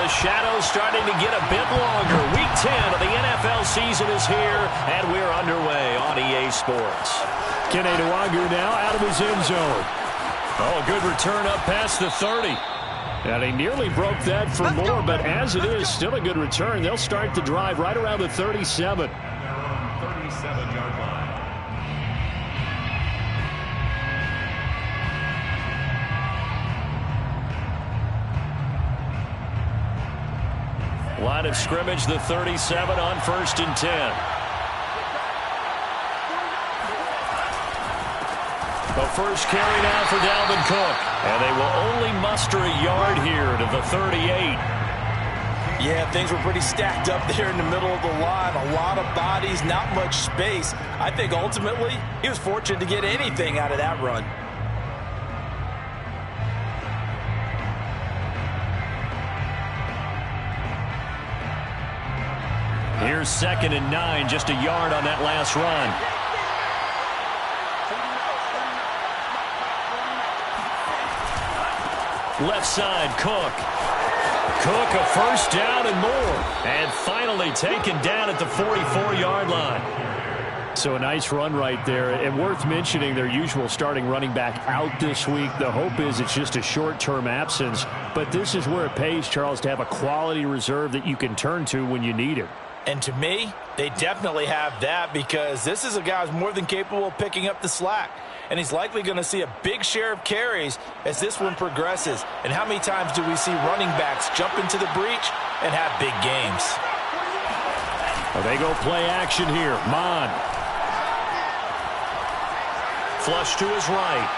the shadows starting to get a bit longer. Week 10 of the NFL season is here, and we're underway on EA Sports. Kene Nwangwu now out of his end zone. Oh, good return up past the 30. And he nearly broke that for more, but as it is, still a good return. They'll start the drive right around the 37. 37-yard line. Line of scrimmage, the 37 on 1st and 10. The first carry now for Dalvin Cook. And they will only muster a yard here to the 38. Yeah, things were pretty stacked up there in the middle of the line. A lot of bodies, not much space. I think ultimately he was fortunate to get anything out of that run. Here's 2nd and 9, just a yard on that last run. Left side, Cook. Cook, a first down and more. And finally taken down at the 44-yard line. So a nice run right there. And worth mentioning, their usual starting running back out this week. The hope is it's just a short-term absence. But this is where it pays, Charles, to have a quality reserve that you can turn to when you need it. And to me, they definitely have that, because this is a guy who's more than capable of picking up the slack. And he's likely going to see a big share of carries as this one progresses. And how many times do we see running backs jump into the breach and have big games? Well, they go play action here. Mon. Flush to his right.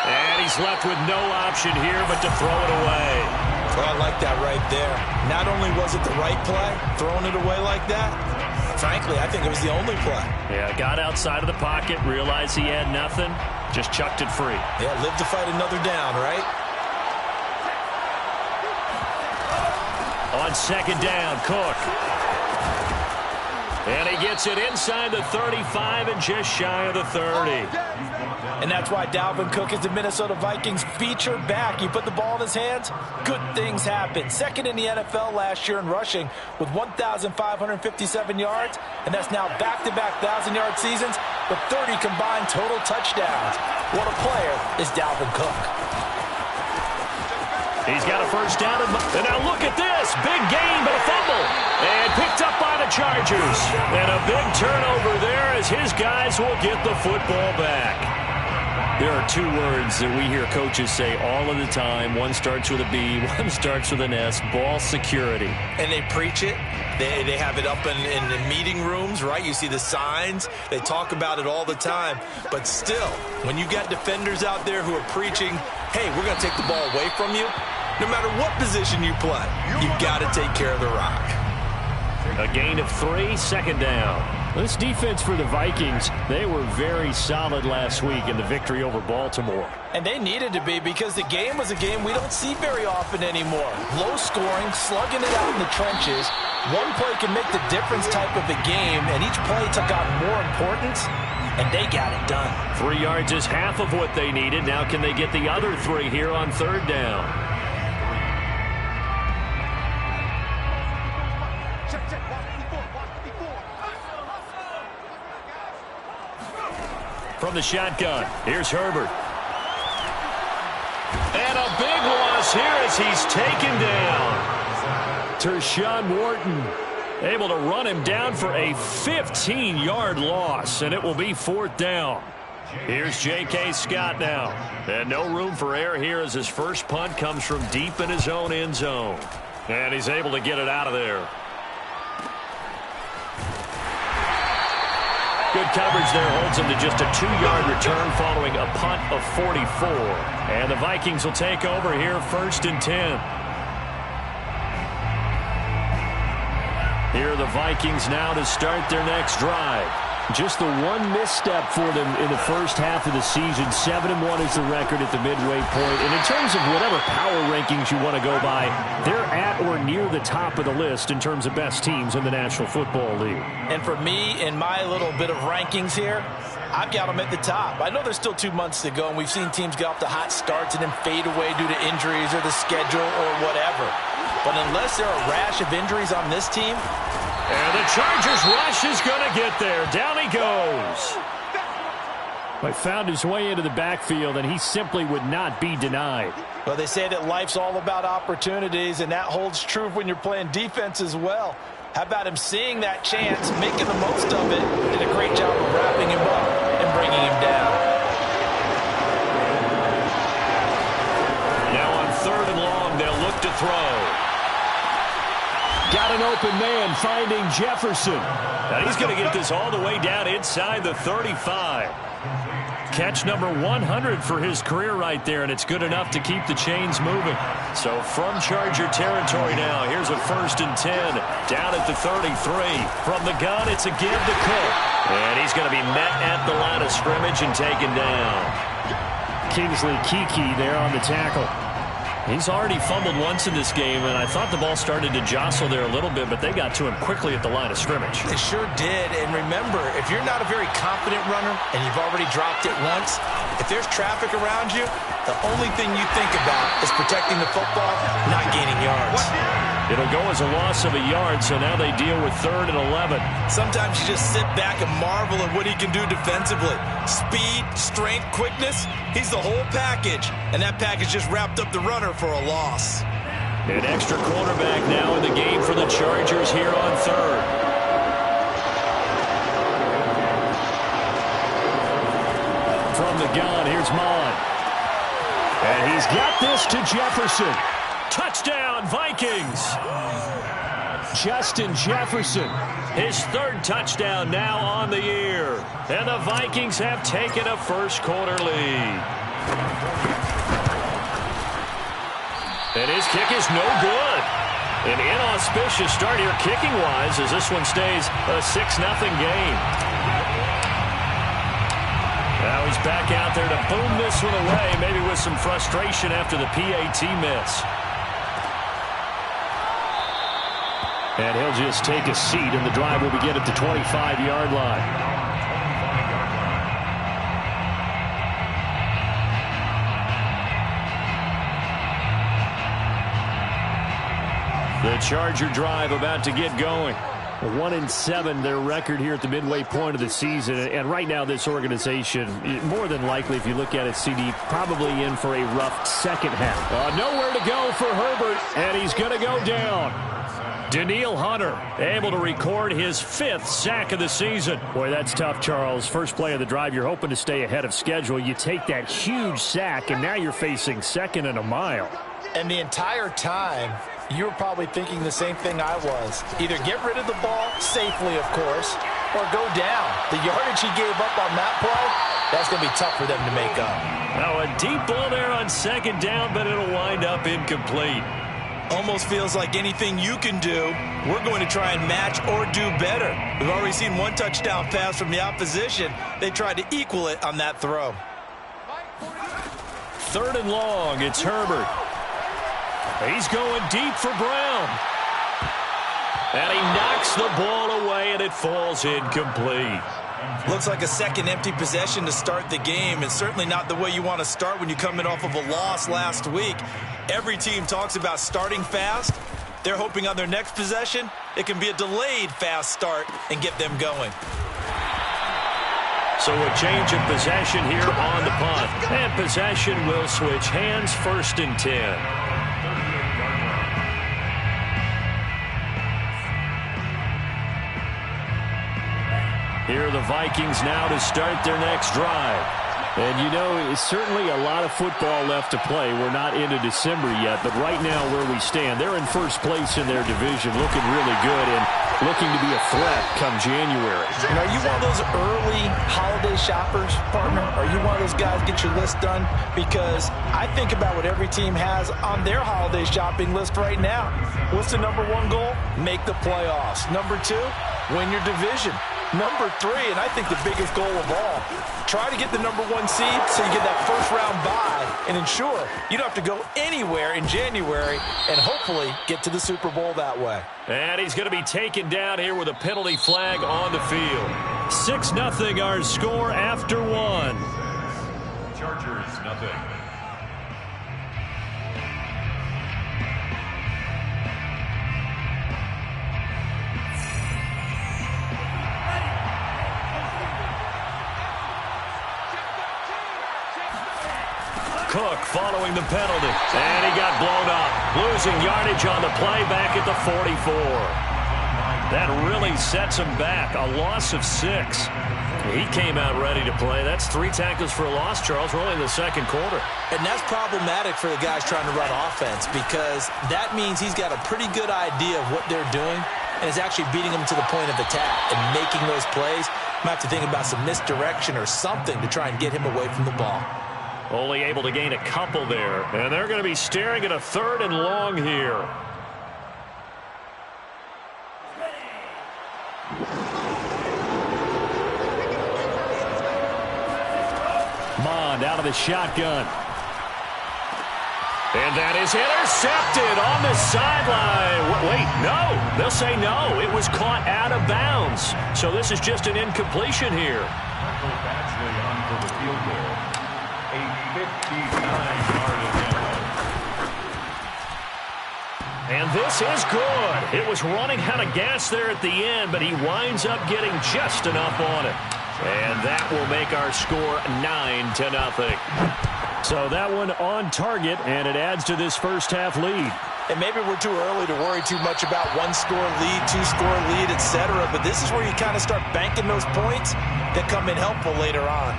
And he's left with no option here but to throw it away. Well, I like that right there. Not only was it the right play, throwing it away like that, frankly, I think it was the only play. Yeah, got outside of the pocket, realized he had nothing, just chucked it free. Yeah, live to fight another down, right? On 2nd down, Cook. And he gets it inside the 35 and just shy of the 30. And that's why Dalvin Cook is the Minnesota Vikings feature back. You put the ball in his hands, good things happen. 2nd in the NFL last year in rushing with 1,557 yards. And that's now back-to-back 1,000-yard seasons with 30 combined total touchdowns. What a player is Dalvin Cook. He's got a first down. And now look at this. Big gain, but a fumble. And picked up by the Chargers. And a big turnover there as his guys will get the football back. There are two words that we hear coaches say all of the time. One starts with a B, one starts with an S. Ball security. And they preach it. They have it up in the meeting rooms, right? You see the signs. They talk about it all the time. But still, when you got defenders out there who are preaching, hey, we're going to take the ball away from you, no matter what position you play, you've got to take care of the rock. A gain of 3, 2nd down. This defense for the Vikings, they were very solid last week in the victory over Baltimore. And they needed to be, because the game was a game we don't see very often anymore. Low scoring, slugging it out in the trenches. One play can make the difference type of a game, and each play took on more importance, and they got it done. 3 yards is half of what they needed. Now can they get the other 3 here on 3rd down? From the shotgun, here's Herbert. And a big loss here as he's taken down. Tershawn Wharton able to run him down for a 15-yard loss, and it will be 4th down. Here's J.K. Scott now. And no room for error here as his first punt comes from deep in his own end zone. And he's able to get it out of there. Good coverage there holds him to just a 2-yard return following a punt of 44. And the Vikings will take over here 1st and 10. Here are the Vikings now to start their next drive. Just the one misstep for them in the first half of the season. 7-1 is the record at the midway point. And in terms of whatever power rankings you want to go by, they're at or near the top of the list in terms of best teams in the National Football League. And for me, in my little bit of rankings here, I've got them at the top. I know there's still 2 months to go, and we've seen teams get off to hot starts and then fade away due to injuries or the schedule or whatever. But unless there are a rash of injuries on this team. And the Chargers rush is going to get there. Down he goes. But found his way into the backfield, and he simply would not be denied. Well, they say that life's all about opportunities, and that holds true when you're playing defense as well. How about him seeing that chance, making the most of it, did a great job of wrapping him up and bringing him down. Now on 3rd and long, they'll look to throw. Got an open man, finding Jefferson. Now he's going to get this all the way down inside the 35. Catch number 100 for his career right there, and it's good enough to keep the chains moving. So from Charger territory now, here's a 1st and 10 down at the 33. From the gun, it's a give to Cook. And he's going to be met at the line of scrimmage and taken down. Kingsley Keke there on the tackle. He's already fumbled once in this game, and I thought the ball started to jostle there a little bit, but they got to him quickly at the line of scrimmage. They sure did, and remember, if you're not a very confident runner and you've already dropped it once, if there's traffic around you, the only thing you think about is protecting the football, not gaining yards. It'll go as a loss of a yard, so now they deal with 3rd and 11. Sometimes you just sit back and marvel at what he can do defensively. Speed, strength, quickness, he's the whole package, and that package just wrapped up the runner for a loss. An extra quarterback now in the game for the Chargers here on 3rd. From the gun, here's Mon. And he's got this to Jefferson. Touchdown, Vikings! Justin Jefferson. His 3rd touchdown now on the year. And the Vikings have taken a first-quarter lead. And his kick is no good. An inauspicious start here kicking-wise as this one stays a 6-0 game. Now he's back out there to boom this one away, maybe with some frustration after the PAT miss. And he'll just take a seat, and the drive will begin at the 25-yard line. The Charger drive about to get going. 1-7, their record here at the midway point of the season. And right now, this organization, more than likely, if you look at it, CD, probably in for a rough second half. Nowhere to go for Herbert, and he's going to go down. Danielle Hunter able to record his 5th sack of the season. Boy, that's tough, Charles. First play of the drive, you're hoping to stay ahead of schedule. You take that huge sack, and now you're facing 2nd and a mile. And the entire time, you were probably thinking the same thing I was. Either get rid of the ball, safely, of course, or go down. The yardage he gave up on that play, that's going to be tough for them to make up. Now a deep ball there on 2nd down, but it'll wind up incomplete. Almost feels like anything you can do, we're going to try and match or do better. We've already seen 1 touchdown pass from the opposition. They tried to equal it on that throw. 3rd and long, it's Herbert. He's going deep for Brown. And he knocks the ball away, and it falls incomplete. Looks like a second empty possession to start the game, and certainly not the way you want to start when you're coming off of a loss last week. Every team talks about starting fast. They're hoping on their next possession, it can be a delayed fast start and get them going. So a change of possession here on the punt. And possession will switch hands, 1st and 10. Here are the Vikings now to start their next drive. And, you know, it's certainly a lot of football left to play. We're not into December yet, but right now where we stand, they're in first place in their division, looking really good and looking to be a threat come January. And are you one of those early holiday shoppers, partner? Are you one of those guys get your list done? Because I think about what every team has on their holiday shopping list right now. What's the number 1 goal? Make the playoffs. Number 2, win your division. Number 3, and I think the biggest goal of all, try to get the number 1 seed so you get that first-round bye and ensure you don't have to go anywhere in January and hopefully get to the Super Bowl that way. And he's going to be taken down here with a penalty flag on the field. 6-0 our score after 1. Chargers, nothing. Cook following the penalty. And he got blown up. Losing yardage on the play back at the 44. That really sets him back. A loss of 6. He came out ready to play. That's 3 tackles for a loss, Charles. We're only in the second quarter. And that's problematic for the guys trying to run offense because that means he's got a pretty good idea of what they're doing and is actually beating them to the point of attack and making those plays. Might have to think about some misdirection or something to try and get him away from the ball. Only able to gain a couple there. And they're going to be staring at a 3rd and long here. Mond out of the shotgun. And that is intercepted on the sideline. Wait, no. They'll say no. It was caught out of bounds. So this is just an incompletion here. Michael Batchley on for the field goal. A 59-yard attempt. And this is good. It was running out of gas there at the end, but he winds up getting just enough on it. And that will make our score 9-0. So that one on target, and it adds to this first half lead. And maybe we're too early to worry too much about 1-score lead, 2-score lead, etc. But this is where you kind of start banking those points that come in helpful later on.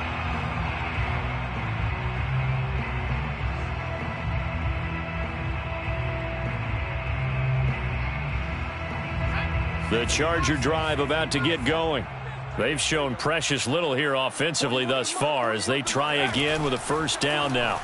The Charger drive about to get going. They've shown precious little here offensively thus far as they try again with a first down now.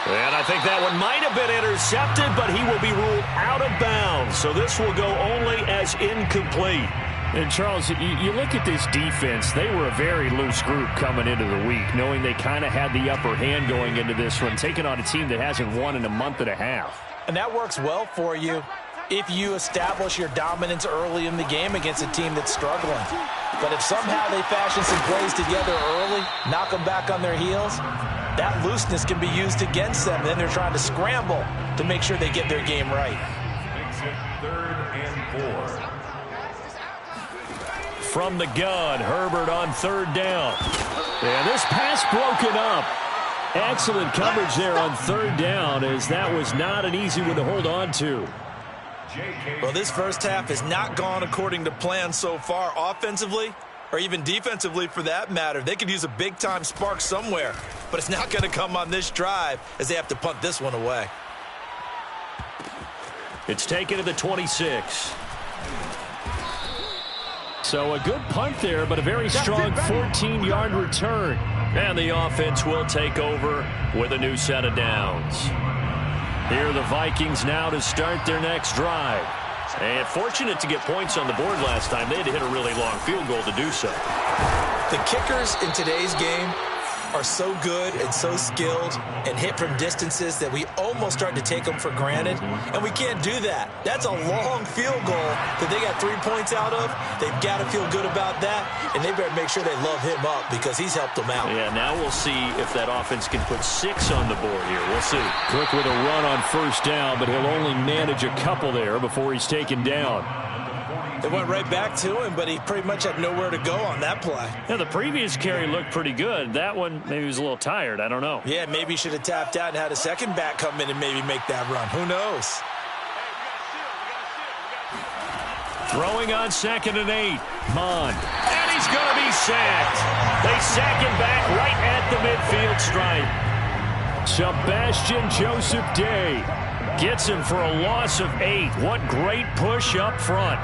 And I think that one might have been intercepted, but he will be ruled out of bounds. So this will go only as incomplete. And, Charles, you look at this defense, they were a very loose group coming into the week, knowing they kind of had the upper hand going into this one, taking on a team that hasn't won in a month and a half. And that works well for you if you establish your dominance early in the game against a team that's struggling. But if somehow they fashion some plays together early, knock them back on their heels, that looseness can be used against them. Then they're trying to scramble to make sure they get their game right. Makes it 3rd and 4. From the gun, Herbert on 3rd down. And this pass broken up. Excellent coverage there on 3rd down, as that was not an easy one to hold on to. Well, this first half has not gone according to plan so far offensively or even defensively for that matter. They could use a big-time spark somewhere, but it's not going to come on this drive as they have to punt this one away. It's taken to the 26. So a good punt there, but a very strong 14-yard return. And the offense will take over with a new set of downs. Here are the Vikings now to start their next drive. And fortunate to get points on the board last time. They had to hit a really long field goal to do so. The kickers in today's game are so good and so skilled and hit from distances that we almost start to take them for granted, and we can't do that. That's a long field goal that they got 3 points out of. They've got to feel good about that, and they better make sure they love him up because he's helped them out. Yeah, now we'll see if that offense can put 6 on the board here. We'll see. Cook with a run on first down, but he'll only manage a couple there before he's taken down. They went right back to him, but he pretty much had nowhere to go on that play. Yeah, the previous carry looked pretty good. That one, maybe he was a little tired. I don't know. Yeah, maybe he should have tapped out and had a second back come in and maybe make that run. Who knows? Throwing on 2nd and 8. Mond. And he's going to be sacked. They sack him back right at the midfield stripe. Sebastian Joseph Day gets him for a loss of 8. What great push up front.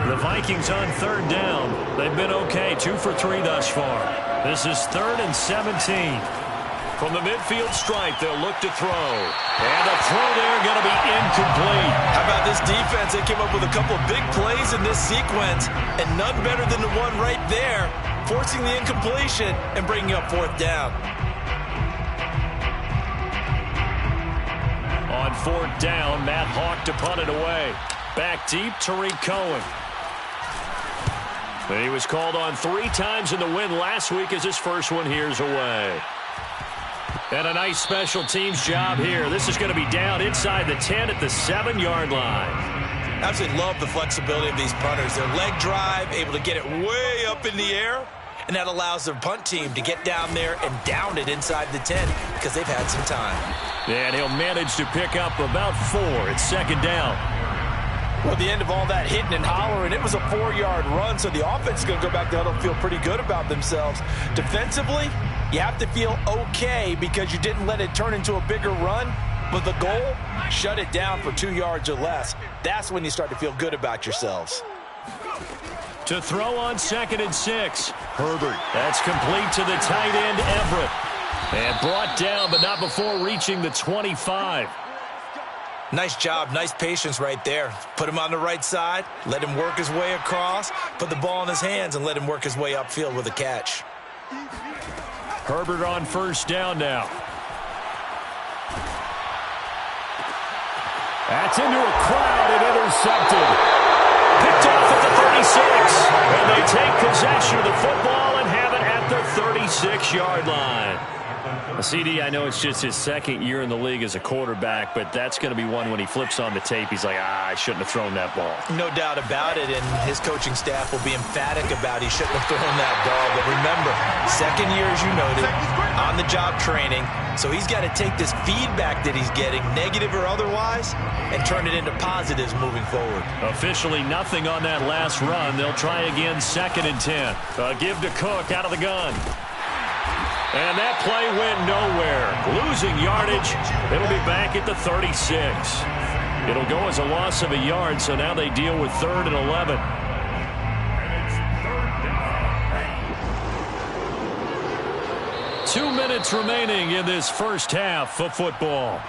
The Vikings on 3rd down. They've been okay, 2 for 3 thus far. This is 3rd and 17. From the midfield stripe, they'll look to throw. And a throw there going to be incomplete. How about this defense? They came up with a couple of big plays in this sequence, and none better than the one right there, forcing the incompletion and bringing up 4th down. On 4th down, Matt Hawk to punt it away. Back deep, Tariq Cohen. He was called on 3 times in the win last week as his first one here's away. And a nice special teams job here. This is going to be down inside the 10 at the 7-yard line. Absolutely love the flexibility of these punters. Their leg drive, able to get it way up in the air and that allows their punt team to get down there and down it inside the 10 because they've had some time. And he'll manage to pick up about 4. It's second down. Well, at the end of all that hitting and hollering, it was a 4-yard run, so the offense is going to go back there and feel pretty good about themselves. Defensively, you have to feel okay because you didn't let it turn into a bigger run, but the goal, shut it down for 2 yards or less. That's when you start to feel good about yourselves. To throw on 2nd and 6. Herbert. That's complete to the tight end, Everett. And brought down, but not before reaching the 25. Nice job, nice patience right there. Put him on the right side, let him work his way across, put the ball in his hands, and let him work his way upfield with a catch. Herbert on first down now. That's into a crowd and intercepted. Picked off at the 36. And they take possession of the football and have it at the 36-yard line. CD, I know it's just his second year in the league as a quarterback, but that's going to be one when he flips on the tape, he's like, I shouldn't have thrown that ball. No doubt about it, and his coaching staff will be emphatic about he shouldn't have thrown that ball. But remember, second year, as you noted, on-the-job training, so he's got to take this feedback that he's getting, negative or otherwise, and turn it into positives moving forward. Officially nothing on that last run. They'll try again, 2nd and 10. Give to Cook out of the gun. And that play went nowhere. Losing yardage. It'll be back at the 36. It'll go as a loss of a yard, so now they deal with 3rd and 11. 2 minutes remaining in this first half of football.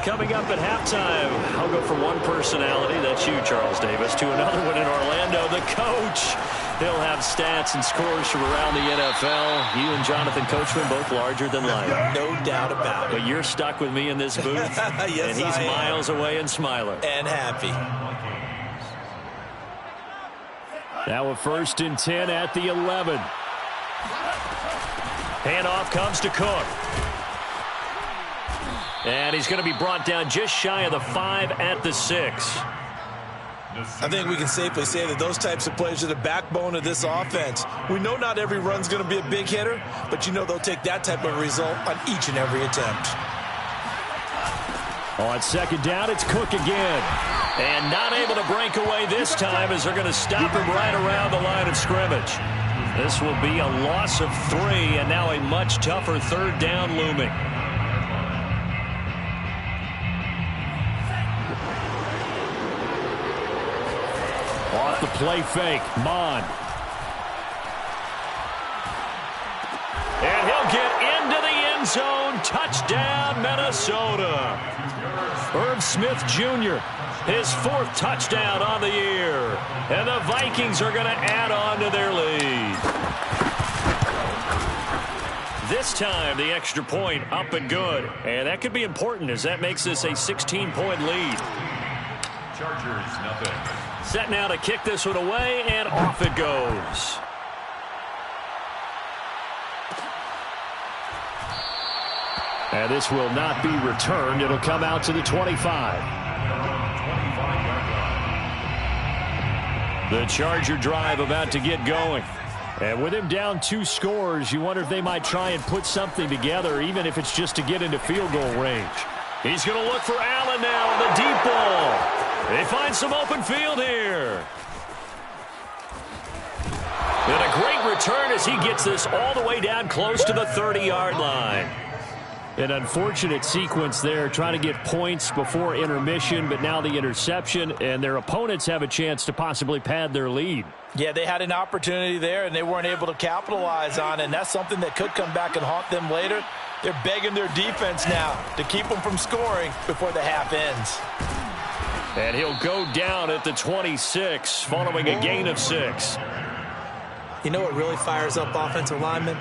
Coming up at halftime, I'll go from one personality, that's you, Charles Davis, to another one in Orlando, the coach. He'll have stats and scores from around the NFL. You and Jonathan Coachman, both larger than life. No doubt about it. But you're stuck with me in this booth, yes, and he's miles away and smiling. And happy. Now a 1st and 10 at the 11. Handoff comes to Cook. And he's going to be brought down just shy of the 5 at the 6. I think we can safely say that those types of plays are the backbone of this offense. We know not every run's going to be a big hitter, but you know they'll take that type of result on each and every attempt. On 2nd down, it's Cook again. And not able to break away this time as they're going to stop him right around the line of scrimmage. This will be a loss of 3, and now a much tougher 3rd down looming. Off the play fake, Mon. And he'll get into the end zone. Touchdown, Minnesota. Irv Smith Jr., his 4th touchdown on the year. And the Vikings are going to add on to their lead. This time, the extra point up and good. And that could be important as that makes this a 16-point lead. Chargers, nothing. Set now to kick this one away, and off it goes. And this will not be returned. It'll come out to the 25. The Charger drive about to get going. And with him down 2 scores, you wonder if they might try and put something together, even if it's just to get into field goal range. He's going to look for Allen now on the deep ball. They find some open field here. And a great return as he gets this all the way down close to the 30-yard line. An unfortunate sequence there, trying to get points before intermission, but now the interception, and their opponents have a chance to possibly pad their lead. Yeah, they had an opportunity there, and they weren't able to capitalize on it, and that's something that could come back and haunt them later. They're begging their defense now to keep them from scoring before the half ends. And he'll go down at the 26 following a gain of 6. You know what really fires up offensive linemen?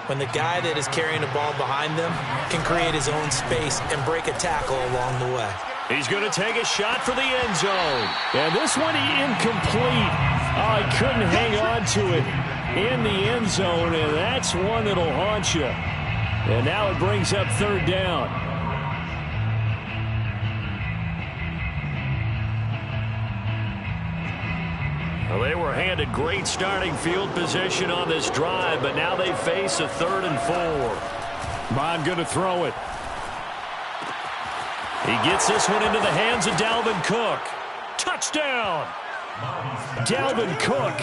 When the guy that is carrying the ball behind them can create his own space and break a tackle along the way. He's going to take a shot for the end zone. And this one incomplete. Oh, he couldn't hang on to it in the end zone, and that's one that'll haunt you. And now it brings up 3rd down. Well, they were handed great starting field position on this drive, but now they face a 3rd and 4. Bond going to throw it. He gets this one into the hands of Dalvin Cook. Touchdown! Dalvin Cook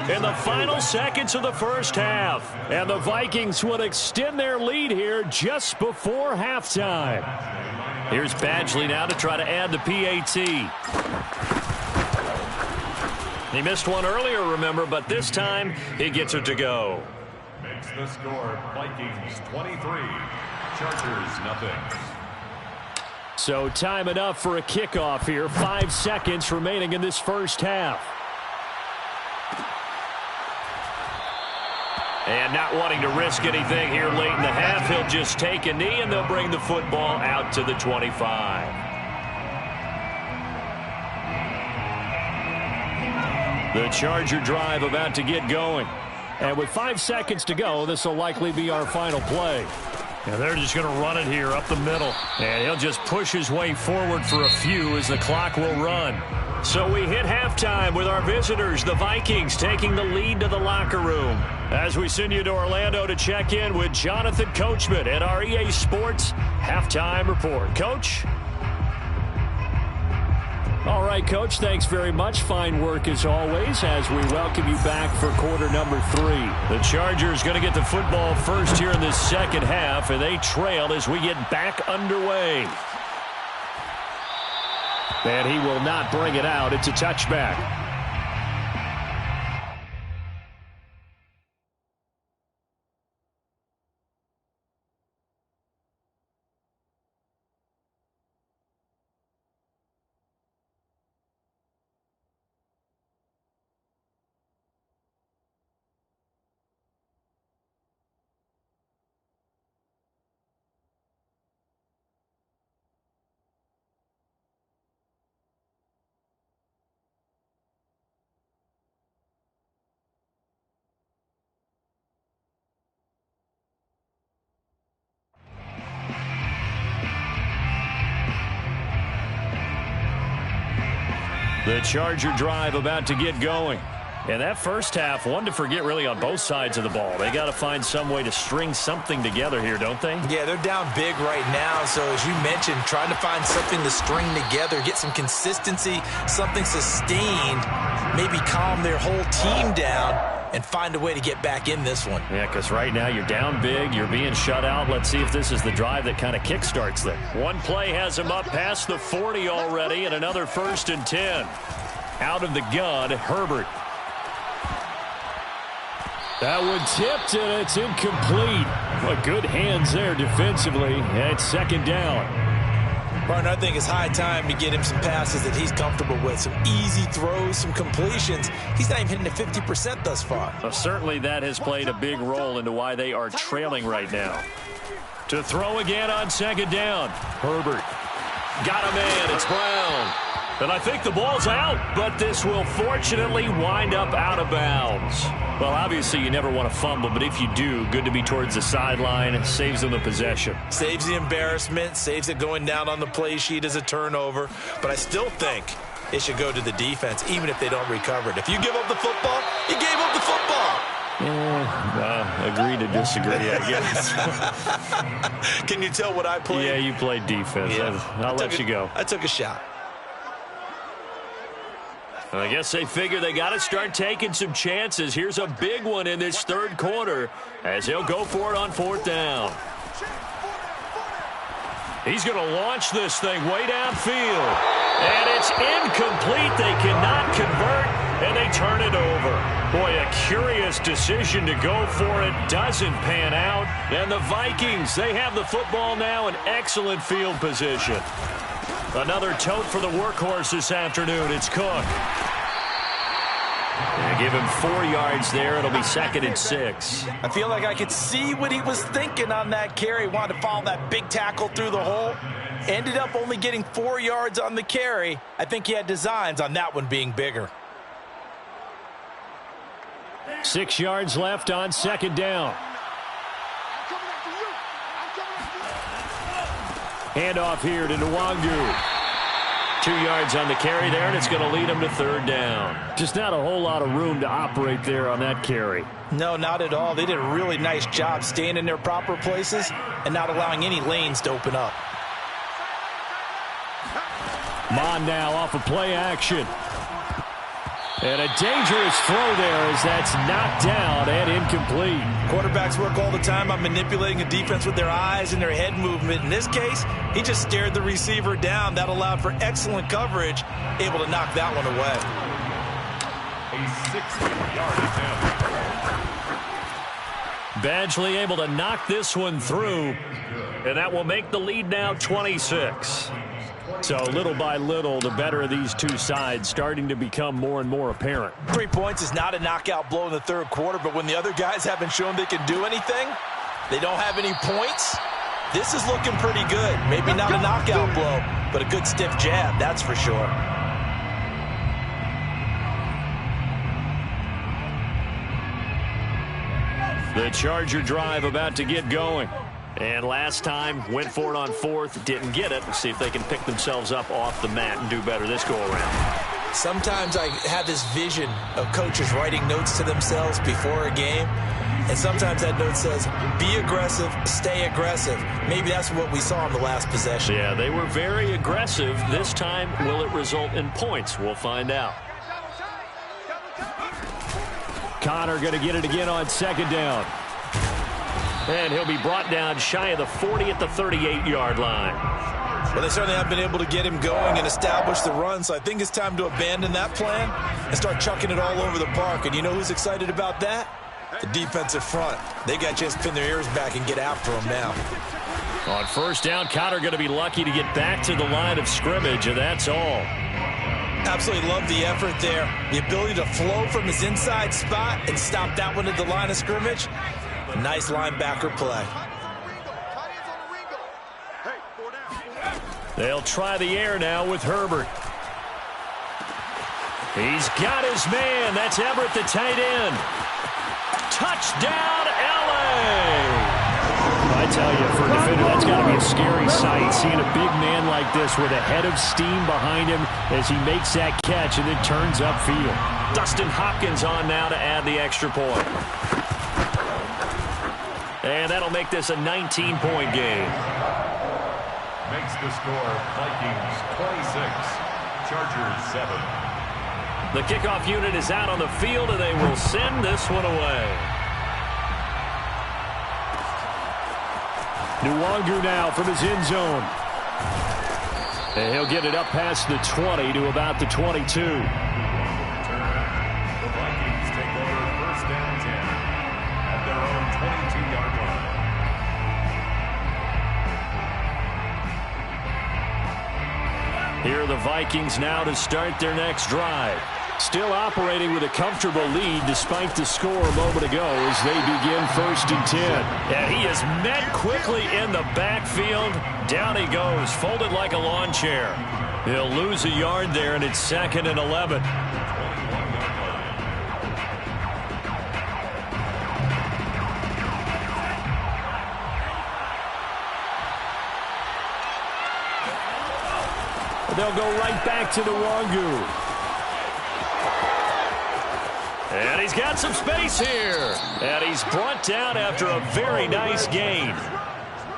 in the final seconds of the first half. And the Vikings would extend their lead here just before halftime. Here's Badgley now to try to add the PAT. He missed one earlier, remember, but this time he gets it to go. Makes the score Vikings 23, Chargers nothing. So time enough for a kickoff here. 5 seconds remaining in this first half. And not wanting to risk anything here late in the half, he'll just take a knee and they'll bring the football out to the 25. The Charger drive about to get going. And with 5 seconds to go, this will likely be our final play. And they're just going to run it here up the middle. And he'll just push his way forward for a few as the clock will run. So we hit halftime with our visitors, the Vikings, taking the lead to the locker room. As we send you to Orlando to check in with Jonathan Coachman at our EA Sports Halftime Report. Coach? All right, Coach, thanks very much. Fine work as always as we welcome you back for quarter number 3. The Chargers going to get the football first here in this second half, and they trail as we get back underway. And he will not bring it out. It's a touchback. The Charger drive about to get going. And that first half, one to forget really on both sides of the ball. They got to find some way to string something together here, don't they? Yeah, they're down big right now. So as you mentioned, trying to find something to string together, get some consistency, something sustained, maybe calm their whole team down and find a way to get back in this one. Yeah, because right now you're down big, you're being shut out. Let's see if this is the drive that kind of kickstarts them. One play has him up past the 40 already, and another 1st and 10. Out of the gun, Herbert. That one tipped, and it's incomplete. But good hands there defensively, and it's 2nd down. Martin, I think it's high time to get him some passes that he's comfortable with. Some easy throws, some completions. He's not even hitting the 50% thus far. Well, certainly that has played a big role into why they are trailing right now. To throw again on 2nd down. Herbert. Got a man. It's Brown. And I think the ball's out, but this will fortunately wind up out of bounds. Well, obviously you never want to fumble, but if you do, good to be towards the sideline. It saves them the possession. Saves the embarrassment, saves it going down on the play sheet as a turnover. But I still think it should go to the defense, even if they don't recover it. If you give up the football, you gave up the football. Agree to disagree, I guess. Can you tell what I played? Yeah, you played defense. Yeah. I'll let you go. I took a shot. I guess they figure they got to start taking some chances. Here's a big one in this 3rd quarter as he'll go for it on 4th down. He's going to launch this thing way downfield. And it's incomplete. They cannot convert, and they turn it over. Boy, a curious decision to go for it. Doesn't pan out. And the Vikings, they have the football now in excellent field position. Another tote for the workhorse this afternoon. It's Cook. They give him 4 yards there. It'll be 2nd and 6. I feel like I could see what he was thinking on that carry. Wanted to follow that big tackle through the hole. Ended up only getting 4 yards on the carry. I think he had designs on that one being bigger. 6 yards left on 2nd down. Handoff here to Nwangu. 2 yards on the carry there, and it's going to lead him to third down. Just not a whole lot of room to operate there on that carry. No, not at all. They did a really nice job staying in their proper places and not allowing any lanes to open up. Mon now off of play action. And a dangerous throw there as that's knocked down and incomplete. Quarterbacks work all the time on manipulating a defense with their eyes and their head movement. In this case, he just stared the receiver down. That allowed for excellent coverage, able to knock that one away. A 60-yard attempt. Badgley able to knock this one through, and that will make the lead now 26. So little by little, the better of these two sides starting to become more and more apparent. 3 points is not a knockout blow in the third quarter, but when the other guys haven't shown they can do anything, they don't have any points, this is looking pretty good. Maybe not a knockout blow, but a good stiff jab, that's for sure. The Charger drive about to get going. And last time, went for it on fourth, didn't get it. We'll see if they can pick themselves up off the mat and do better this go-around. Sometimes I have this vision of coaches writing notes to themselves before a game, and sometimes that note says, be aggressive, stay aggressive. Maybe that's what we saw in the last possession. Yeah, they were very aggressive. This time, will it result in points? We'll find out. Connor going to get it again on second down. And he'll be brought down shy of the 40 at the 38-yard line. Well, they certainly have been able to get him going and establish the run, so I think it's time to abandon that plan and start chucking it all over the park. And you know who's excited about that? The defensive front. They got a chance to pin their ears back and get after him now. On first down, Connor going to be lucky to get back to the line of scrimmage, and that's all. Absolutely love the effort there. The ability to flow from his inside spot and stop that one at the line of scrimmage. Nice linebacker play. They'll try the air now with Herbert. He's got his man. That's Everett, the tight end. Touchdown, LA! I tell you, for a defender, that's got to be a scary sight, seeing a big man like this with a head of steam behind him as he makes that catch and then turns upfield. Dustin Hopkins on now to add the extra point. And that'll make this a 19-point game. Makes the score Vikings 26, Chargers 7. The kickoff unit is out on the field, and they will send this one away. Nwangu now from his end zone. And he'll get it up past the 20 to about the 22. The Vikings take over first down 10 at their own 22-yard line. Here are the Vikings now to start their next drive. Still operating with a comfortable lead despite the score a moment ago as they begin first and 10. And he is met quickly in the backfield. Down he goes, folded like a lawn chair. He'll lose a yard there, and it's second and 11. They'll go right back to Nwangu. And he's got some space here. And he's brought down after a very nice gain.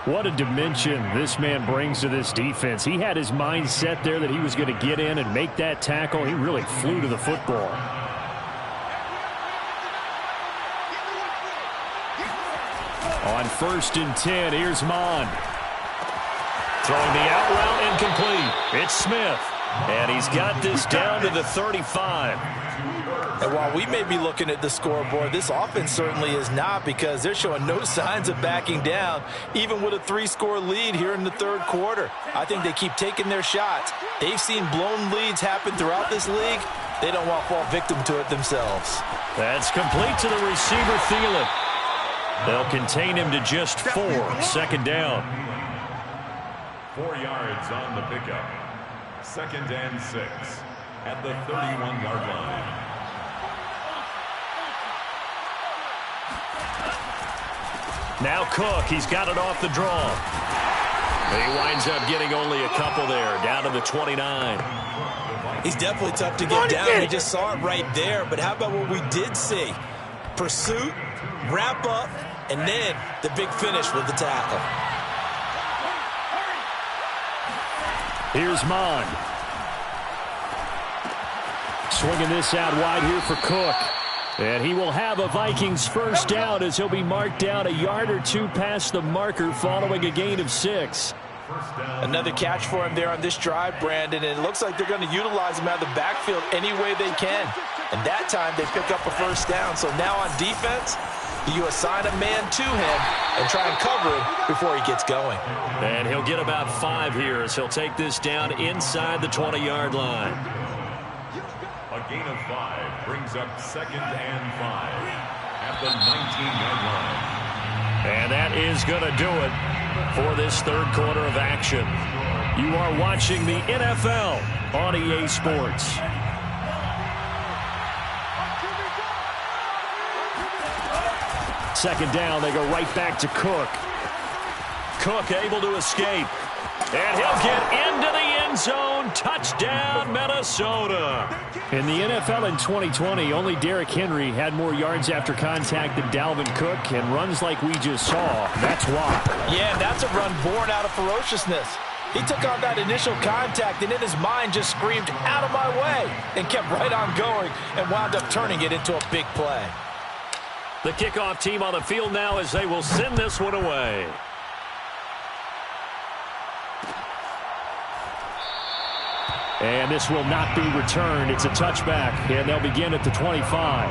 What a dimension this man brings to this defense. He had his mind set there that he was going to get in and make that tackle. He really flew to the football. On first and 10, here's Mon. Throwing the out route incomplete. It's Smith. And he's got this down to the 35. And while we may be looking at the scoreboard, this offense certainly is not, because they're showing no signs of backing down, even with a 3-score lead here in the third quarter. I think they keep taking their shots. They've seen blown leads happen throughout this league. They don't want to fall victim to it themselves. That's complete to the receiver, Thielen. They'll contain him to just 4. Second down. 4 yards on the pickup. Second and 6 at the 31-yard line. Now Cook, he's got it off the draw. He winds up getting only a couple there, down to the 29. He's definitely tough to get down. We just saw it right there. But how about what we did see? Pursuit, wrap up, and then the big finish with the tackle. Here's Mon. Swinging this out wide here for Cook. And he will have a Vikings first down as he'll be marked down a yard or two past the marker following a gain of 6. Another catch for him there on this drive, Brandon, and it looks like they're going to utilize him out of the backfield any way they can. And that time they pick up a first down. So now on defense, you assign a man to him and try and cover him before he gets going. And he'll get about 5 here as he'll take this down inside the 20-yard line. A gain of 5 brings up 2nd and 5 at the 19-yard line. And that is going to do it for this third quarter of action. You are watching the NFL on EA Sports. Second down, they go right back to Cook. Cook able to escape. And he'll get into the end zone. Touchdown, Minnesota. In the NFL in 2020, only Derrick Henry had more yards after contact than Dalvin Cook, and runs like we just saw. That's why. Yeah, that's a run born out of ferociousness. He took on that initial contact, and in his mind just screamed, "Out of my way," and kept right on going and wound up turning it into a big play. The kickoff team on the field now as they will send this one away. And this will not be returned. It's a touchback, and they'll begin at the 25.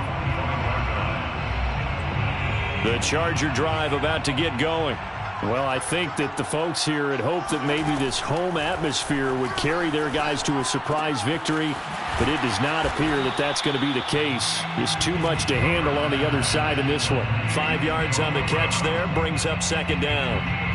The Charger drive about to get going. Well, I think that the folks here had hoped that maybe this home atmosphere would carry their guys to a surprise victory, but it does not appear that that's going to be the case. There's too much to handle on the other side in this one. 5 yards on the catch there brings up second down.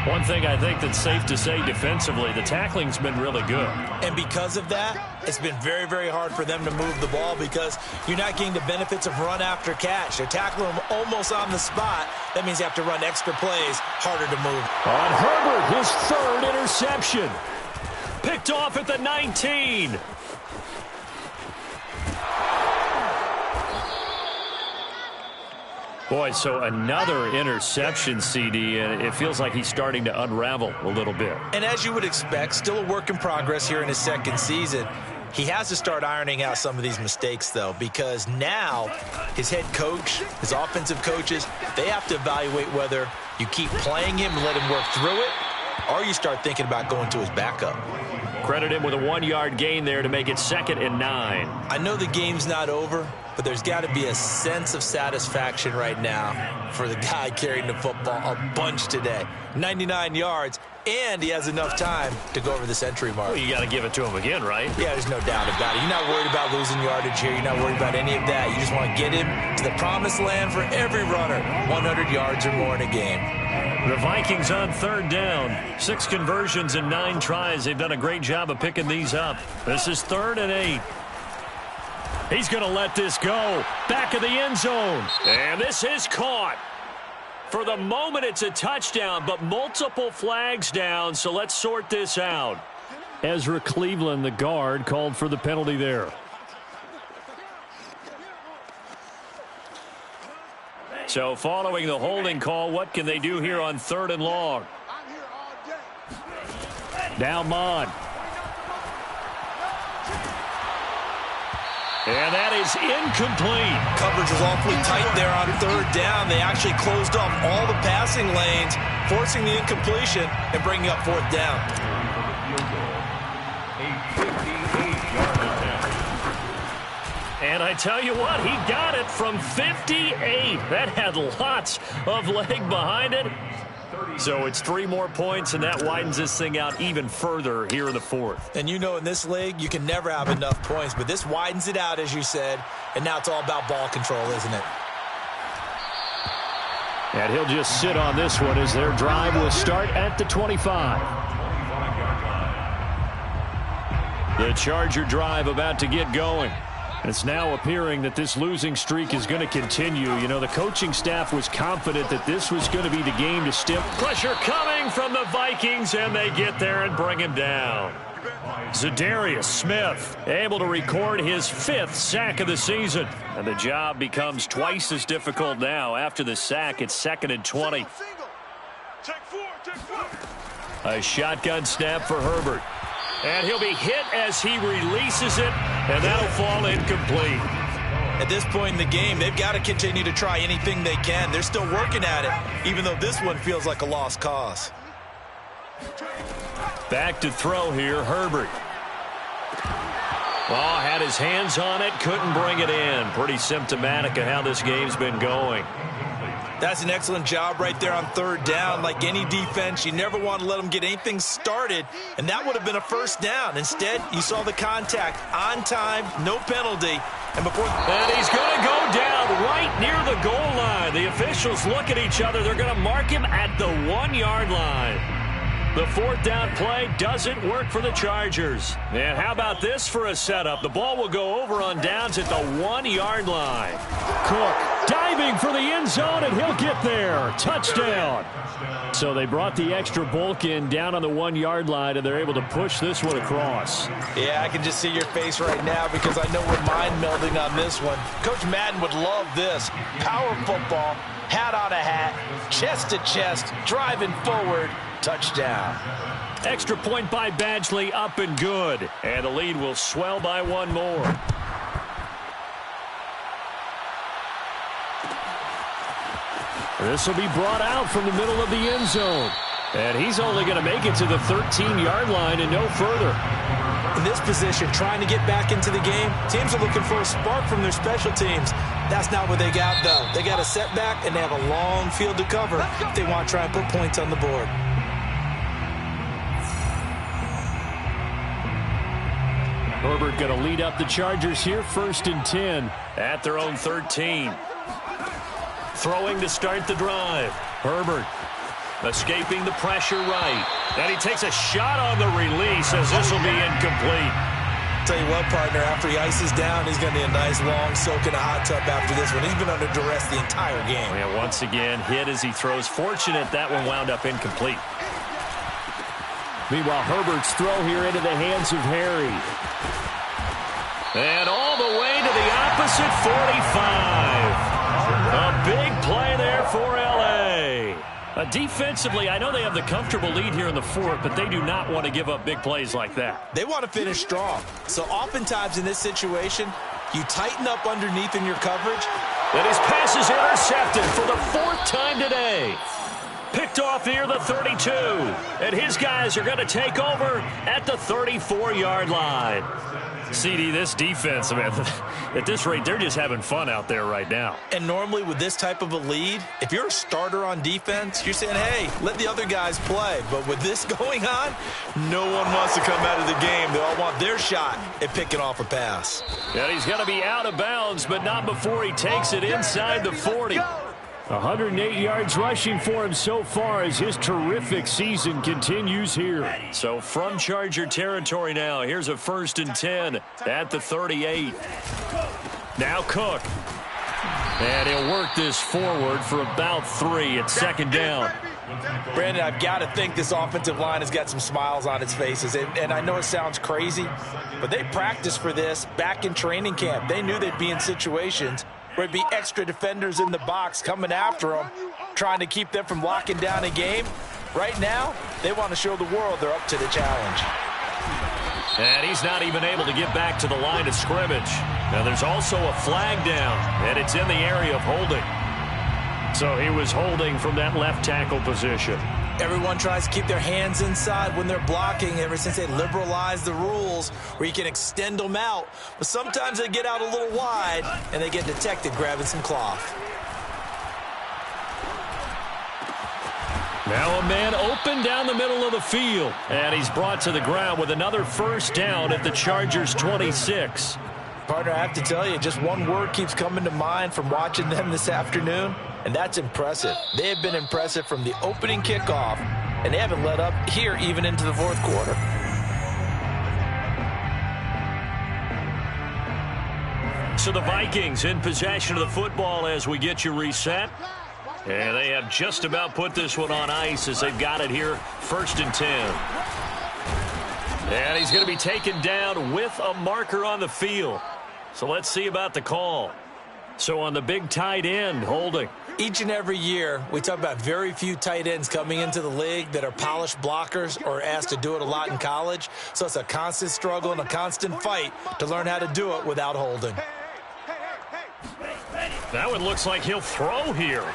One thing I think that's safe to say defensively, the tackling's been really good. And because of that, it's been very, very hard for them to move the ball because you're not getting the benefits of run after catch. They're tackling them almost on the spot. That means you have to run extra plays, harder to move. On Herbert, his 3rd interception. Picked off at the 19. Boy, so another interception, CD, and it feels like he's starting to unravel a little bit. And as you would expect, still a work in progress here in his second season. He has to start ironing out some of these mistakes, though, because now his head coach, his offensive coaches, they have to evaluate whether you keep playing him and let him work through it, or you start thinking about going to his backup. Credit him with a 1-yard gain there to make it 2nd and 9. I know the game's not over, but there's got to be a sense of satisfaction right now for the guy carrying the football a bunch today. 99 yards, and he has enough time to go over the century mark. Well, you got to give it to him again, right? Yeah, there's no doubt about it. You're not worried about losing yardage here. You're not worried about any of that. You just want to get him to the promised land for every runner, 100 yards or more in a game. The Vikings on 3rd down. 6 conversions and 9 tries. They've done a great job of picking these up. This is 3rd and 8. He's going to let this go. Back of the end zone. And this is caught. For the moment, it's a touchdown, but multiple flags down, so let's sort this out. Ezra Cleveland, the guard, called for the penalty there. So following the holding call, what can they do here on 3rd and long? Now Mon. And that is incomplete. Coverage was awfully tight there on 3rd down. They actually closed off all the passing lanes, forcing the incompletion and bringing up 4th down. And I tell you what, he got it from 58. That had lots of leg behind it. So it's 3 more points, and that widens this thing out even further here in the 4th. And you know in this league, you can never have enough points, but this widens it out, as you said, and now it's all about ball control, isn't it? And he'll just sit on this one as their drive will start at the 25. The Charger drive about to get going. It's now appearing that this losing streak is going to continue. You know, the coaching staff was confident that this was going to be the game to stem. Pressure coming from the Vikings, and they get there and bring him down. Zadarius Smith able to record his 5th sack of the season. And the job becomes twice as difficult now. After the sack, it's 2nd and 20. A shotgun snap for Herbert. And he'll be hit as he releases it, and that'll fall incomplete. At this point in the game, they've got to continue to try anything they can. They're still working at it, even though this one feels like a lost cause. Back to throw here, Herbert. Oh, had his hands on it, couldn't bring it in. Pretty symptomatic of how this game's been going. That's an excellent job right there on 3rd down. Like any defense, you never want to let them get anything started, and that would have been a 1st down. Instead, you saw the contact on time, no penalty. And he's going to go down right near the goal line. The officials look at each other. They're going to mark him at the 1-yard line. The 4th down play doesn't work for the Chargers. And how about this for a setup? The ball will go over on downs at the 1-yard line. Cook diving for the end zone, and he'll get there. Touchdown. So they brought the extra bulk in down on the 1-yard line, and they're able to push this one across. Yeah, I can just see your face right now because I know we're mind melding on this one. Coach Madden would love this. Power football, hat on a hat, chest to chest, driving forward. Touchdown. Extra point by Badgley, up and good. And the lead will swell by 1 more. This will be brought out from the middle of the end zone. And he's only going to make it to the 13-yard line and no further. In this position, trying to get back into the game, teams are looking for a spark from their special teams. That's not what they got, though. They got a setback, and they have a long field to cover if they want to try and put points on the board. Herbert going to lead up the Chargers here, 1st and 10. At their own 13. Throwing to start the drive. Herbert escaping the pressure right. And he takes a shot on the release as this will be incomplete. Tell you what, partner, after he ices down, he's going to be a nice long soak in a hot tub after this one. He's been under duress the entire game. Yeah, once again, hit as he throws. Fortunate that one wound up incomplete. Meanwhile, Herbert's throw here into the hands of Harry. And all the way to the opposite 45. A big play there for L.A. Defensively, I know they have the comfortable lead here in the 4th, but they do not want to give up big plays like that. They want to finish strong. So oftentimes in this situation, you tighten up underneath in your coverage. And his pass is intercepted for the 4th time today. Picked off near the 32. And his guys are going to take over at the 34-yard line. CD, this defense, man, at this rate, they're just having fun out there right now. And normally with this type of a lead, if you're a starter on defense, you're saying, hey, let the other guys play. But with this going on, no one wants to come out of the game. They all want their shot at picking off a pass. And he's going to be out of bounds, but not before he takes it inside the 40. 108 yards rushing for him so far as his terrific season continues here. So from Charger territory now, here's a 1st and 10 at the 38. Now Cook. And he'll work this forward for about 3 at 2nd down. Brandon, I've got to think this offensive line has got some smiles on its faces. And I know it sounds crazy, but they practiced for this back in training camp. They knew they'd be in situations where it'd be extra defenders in the box coming after them, trying to keep them from locking down a game. Right now, they want to show the world they're up to the challenge. And he's not even able to get back to the line of scrimmage. Now there's also a flag down, and it's in the area of holding. So he was holding from that left tackle position. Everyone tries to keep their hands inside when they're blocking ever since they liberalized the rules where you can extend them out. But sometimes they get out a little wide, and they get detected grabbing some cloth. Now a man open down the middle of the field. And he's brought to the ground with another 1st down at the Chargers' 26. Partner, I have to tell you, just one word keeps coming to mind from watching them this afternoon, and that's impressive. They have been impressive from the opening kickoff, and they haven't let up here even into the 4th quarter. So the Vikings in possession of the football as we get you reset. And they have just about put this one on ice as they've got it here, 1st and 10. And he's going to be taken down with a marker on the field. So let's see about the call. So on the big tight end, holding. Each and every year, we talk about very few tight ends coming into the league that are polished blockers or asked to do it a lot in college. So it's a constant struggle and a constant fight to learn how to do it without holding. That one looks like he'll throw here.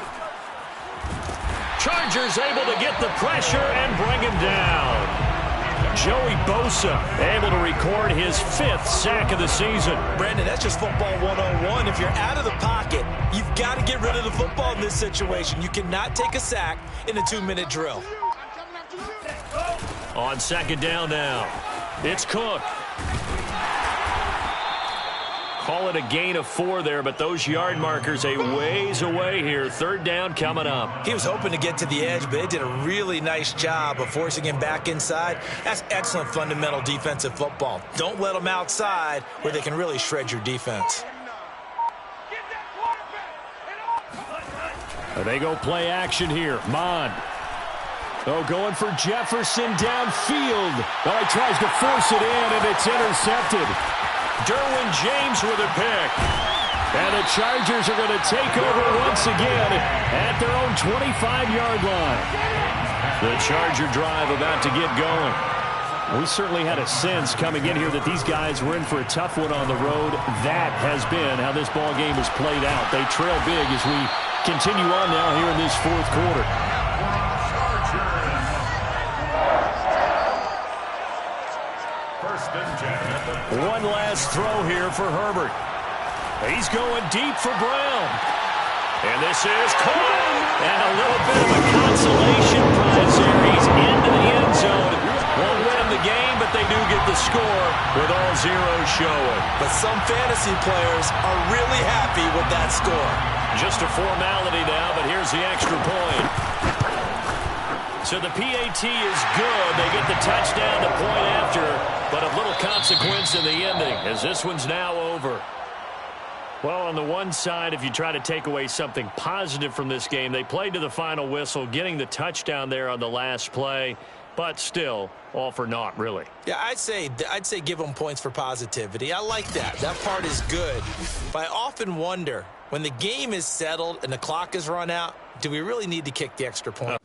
Chargers able to get the pressure and bring him down. Joey Bosa able to record his 5th sack of the season. Brandon, that's just football 101. If you're out of the pocket, you've got to get rid of the football in this situation. You cannot take a sack in a 2-minute drill. On 2nd down now, it's Cook. Call it a gain of 4 there, but those yard markers a ways away here. 3rd down coming up. He was hoping to get to the edge, but they did a really nice job of forcing him back inside. That's excellent fundamental defensive football. Don't let them outside where they can really shred your defense. They go play action here. Mon. Oh, going for Jefferson downfield. Oh, he tries to force it in, and it's intercepted. Derwin James with a pick. And the Chargers are going to take over once again at their own 25-yard line. The Charger drive about to get going. We certainly had a sense coming in here that these guys were in for a tough one on the road. That has been how this ball game has played out. They trail big as we continue on now here in this 4th quarter. One last throw here for Herbert. He's going deep for Brown. And this is caught. And a little bit of a consolation prize here. He's into the end zone. Won't win the game, but they do get the score with all zeros showing. But some fantasy players are really happy with that score. Just a formality now, but here's the extra point. So the PAT is good. They get the touchdown to point after, but of little consequence in the ending as this one's now over. Well, on the one side, if you try to take away something positive from this game, they played to the final whistle, getting the touchdown there on the last play, but still all for naught, really. Yeah, I'd say give them points for positivity. I like that. That part is good. But I often wonder, when the game is settled and the clock is run out, do we really need to kick the extra point?